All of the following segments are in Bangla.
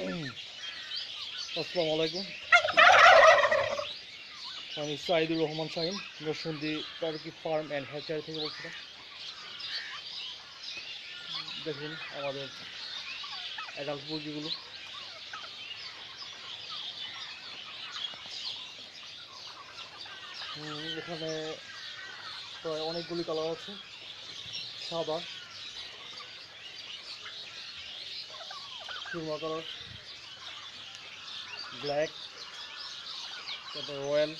আসসালামু আলাইকুম। আমি Saidur Rahman Shahin, Narsingdi turkey farm and hatchery থেকে বলছিলাম। দেখুন আমাদের অ্যাডাল্ট মুরগিগুলো। এখানে প্রায় অনেকগুলি কালার আছে। সাদা, সুরমা কালার, ব্ল্যাক, তারপর রয়্যাল,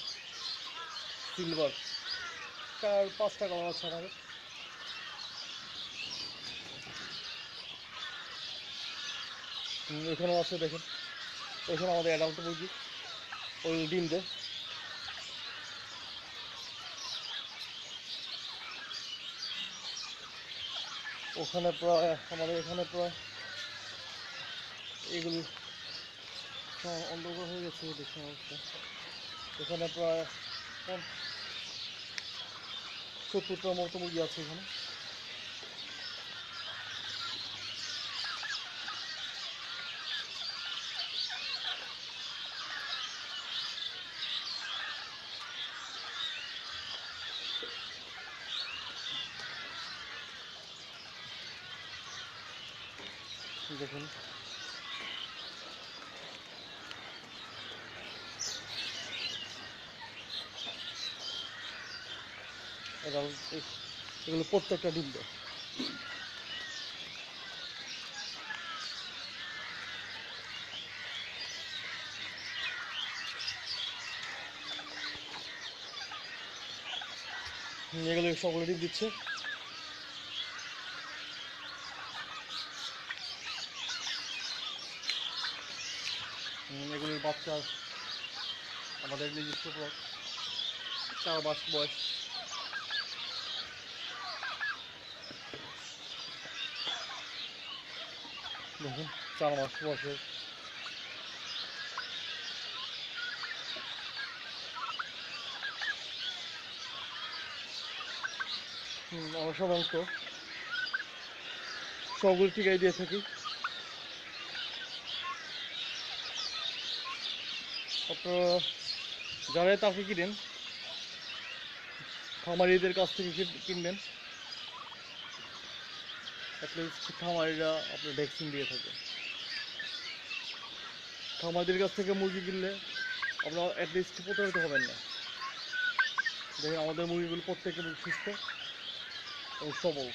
সিলভার, 4-5টা কালার আছে আমাদের। এখানেও আছে দেখেন, এখানে আমাদের অ্যাডাল্ট মুরগি ওই ডিম দেয়। ওখানে প্রায় আমাদের এখানে প্রায় এগুলি অন্ধকার হয়ে গেছে দেখুন অবস্থা। এখানে প্রায় 70টার মতো মুরগি আছে এখানে। দেখুন এগুলো প্রত্যেকটা ডিম দেয়। এগুলো সকলে ডিম দিচ্ছে। এগুলির বাচ্চা আমাদের নিজস্ব 4 মাস বয়স। দেখুন 4 মাস বয়সের। আমরা সাধারণত সবগুলো টিকাই দিয়ে থাকি। আপনারা যারাই তাকে কিনেন, খামারিদের কাছ থেকে কিনবেন। অ্যাটলিস্ট খামারিরা আপনার ভ্যাকসিন দিয়ে থাকে। খামারিদের কাছ থেকে মুরগি কিনলে আপনারা অ্যাটলিস্ট প্রতারিত হবেন না। দেখেন আমাদের মুরগিগুলো প্রত্যেকটা সুস্থ এবং সবল।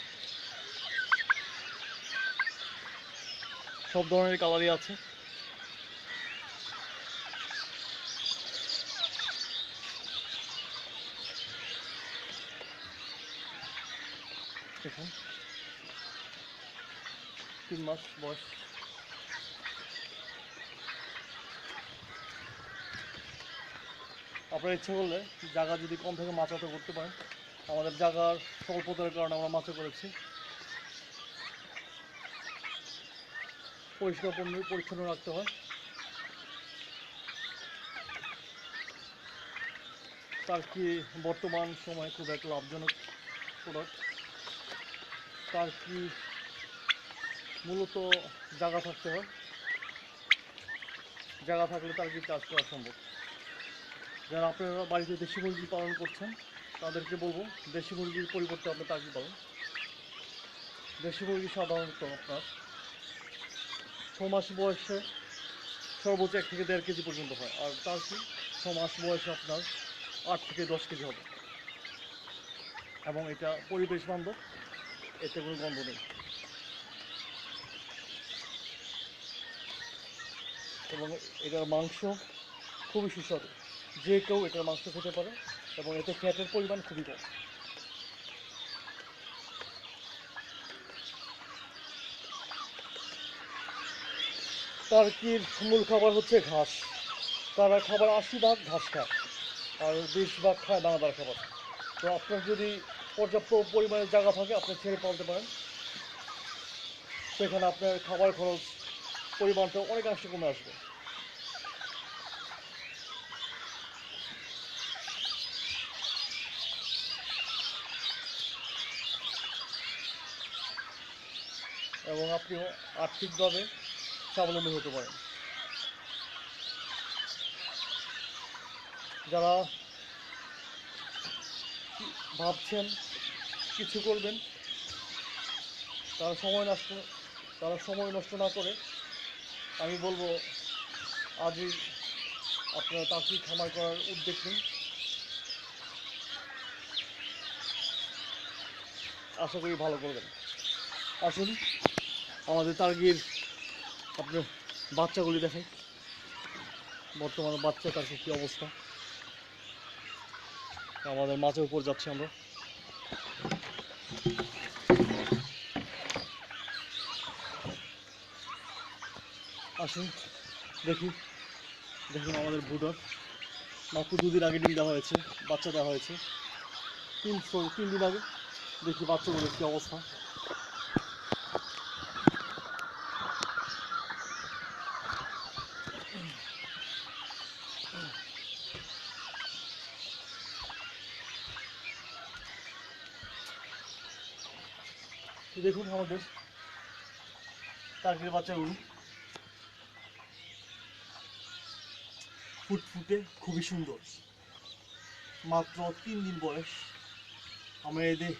সব ধরনের কালারই আছে। দেখুন 3 মাস বয়স। আপনার ইচ্ছে করলে জায়গা যদি কম থাকে মাচা তো করতে পারেন। আমাদের জায়গার স্বল্পতার কারণে আমরা মাচা করেছি। পরিষ্কার পরিচ্ছন্ন রাখতে হয়। টার্কি বর্তমান সময়ে খুব একটা লাভজনক প্রোডাক্ট। টার্কি মূলত জায়গা থাকতে হয়, জায়গা থাকলে টার্কি চাষ করা সম্ভব। যারা আপনারা বাড়িতে দেশি মুরগি পালন করছেন তাদেরকে বলবো দেশি মুরগির পরিবর্তে আপনি টার্কি পালন। দেশি মুরগি সাধারণত আপনার 6 মাস বয়সে সর্বোচ্চ 1 থেকে 1.5 কেজি পর্যন্ত হয়, আর টার্কি 6 মাস বয়সে আপনার 8 থেকে 10 কেজি হবে। এবং এটা পরিবেশ বান্ধব, এতে কোনো গন্ধ নেই। এবং এটার মাংস খুবই সুস্বাদু, যে কেউ এটার মাংস খেতে পারে এবং এতে ফ্যাটের পরিমাণ খুবই কম। টার্কির মূল খাবার হচ্ছে ঘাস। তারা খাবার 80% ঘাস খায়, আর 20% খায় দানাদার খাবার। তো আপনার যদি পর্যাপ্ত পরিমাণে জায়গা থাকে আপনি ছেড়ে পালতে পারেন। সেখানে আপনার খাবার খরচ পরিমাণটা অনেকাংশে কমে আসবে। এবং আপনিও আর্থিকভাবে স্বাবলম্বী হতে পারেন। যারা ভাবছেন কিছু করবেন, তারা সময় নষ্ট না করে আমি বলবো আজই আপনারা টার্কি খামার করার উদ্যোগ নিন। আশা করি ভালো করবেন। আসুন আমাদের টার্কির আপনার বাচ্চাগুলি দেখেন, বর্তমানে বাচ্চা টার্কির কী অবস্থা। আমাদের মাছের উপর যাচ্ছি আমরা। আসুন দেখুন আমাদের বুডার মাত্র 2 দিন আগে ডিম দেওয়া হয়েছে, বাচ্চা দেওয়া হয়েছে। 3 দিন আগে। দেখি বাচ্চাগুলোর কী অবস্থা। দেখুন আমাদের টার্কির বাচ্চাগুলো ফুটফুটে খুবই সুন্দর, মাত্র 3 দিন বয়স। আমরা এদের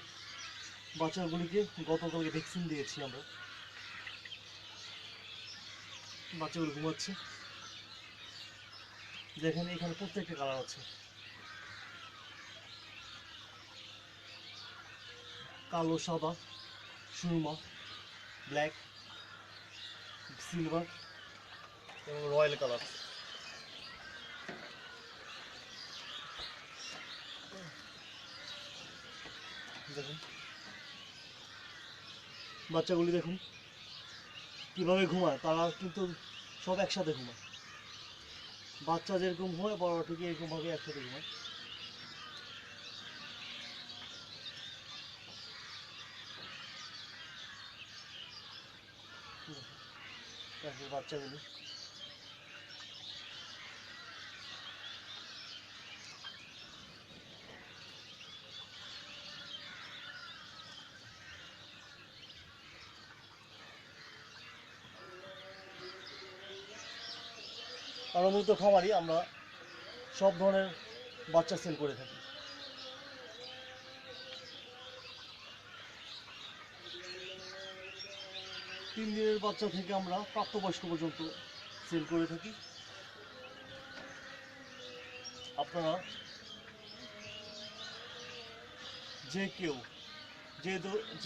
বাচ্চাগুলিকে গতকালকে ভ্যাকসিন দিয়েছি আমরা। বাচ্চাগুলো ঘুমাচ্ছে, দেখেন এখানে প্রত্যেকটা কালার আছে, কালো, সাদা, সুরমা, ব্ল্যাক, সিলভার এবং রয়্যাল কালার। দেখুন বাচ্চাগুলি দেখুন কীভাবে ঘুমায়, তারা কিন্তু সব একসাথে ঘুমায়। বাচ্চা যেরকম হয় বড় ঠিক এরকমভাবে একসাথে ঘুমায়। বাচ্চাগুলি আমরা মূলত খামারি, আমরা সব ধরনের বাচ্চা সেল করে থাকি। তিন দিনের বাচ্চা থেকে আমরা প্রাপ্তবয়স্ক পর্যন্ত সেল করে থাকি। আপনারা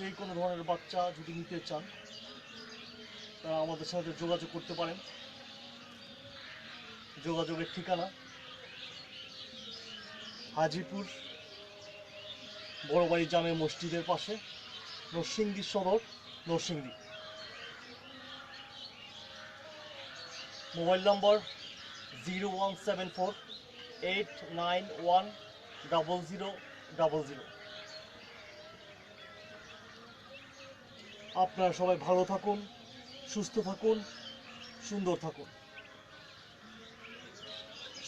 যে কোনো ধরনের বাচ্চা যদি নিতে চান তারা আমাদের সাথে যোগাযোগ করতে পারেন। যোগাযোগের ঠিকানা হাজিপুর বড়বাড়ি জামে মসজিদের পাশে, নরসিংদী সদর, নরসিংদী। মোবাইল নম্বর 01748910000। আপনারা সবাই ভালো থাকুন, সুস্থ থাকুন, সুন্দর থাকুন।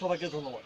সবাইকে ধন্যবাদ।